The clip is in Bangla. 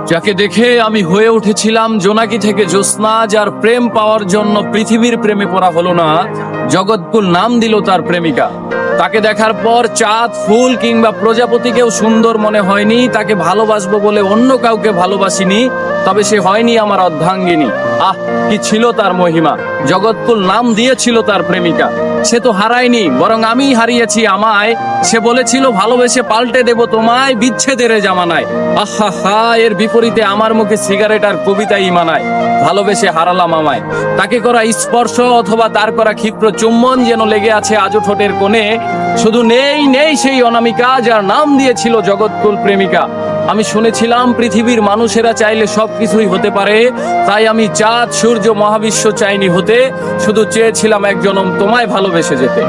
যাকে দেখে আমি হয়ে উঠেছিলাম জোনাকি থেকে জ্যোৎস্না, যার প্রেম পাওয়ার জন্য পৃথিবীর প্রেমে পড়া হলো না, জগৎকুল নাম দিল তার প্রেমিকা। তাকে দেখার পর চাঁদ, ফুল কিংবা প্রজাপতিকেও সুন্দর মনে হয়নি। তাকে ভালোবাসবো বলে অন্য কাউকে ভালোবাসিনি, তবে সে হয়নি আমার অর্ধাঙ্গিনী। আহ, কি ছিল তার মহিমা! জগৎকুল নাম দিয়েছিল তার প্রেমিকা। সে তো হারায়নি, বরং আমিই হারিয়েছি আমায়। সে বলেছিল ভালোবেসে পাল্টে দেব তোমায়, বিচ্ছেদের এ জামানায়। আহা হা, এর বিপরীতে আমার মুখে সিগারেট আর কবিতাই মানায়। ভালোবেসে হারালাম আমায়। তাকে করা স্পর্শ অথবা তার করা ক্ষিপ্র চুম্বন যেন লেগে আছে আজও ঠোঁটের কোণে। শুধু নেই নেই সেই অনামিকা, যার নাম দিয়েছিল জগৎকুল প্রেমিকা। আমি শুনেছিলাম পৃথিবীর মানুষেরা চাইলে সবকিছুই হতে পারে, তাই আমি চাঁদ, সূর্য, মহাবিশ্ব চাইনি হতে, শুধু চেয়েছিলাম এক জনম তোমায় ভালোবেসে যেতে।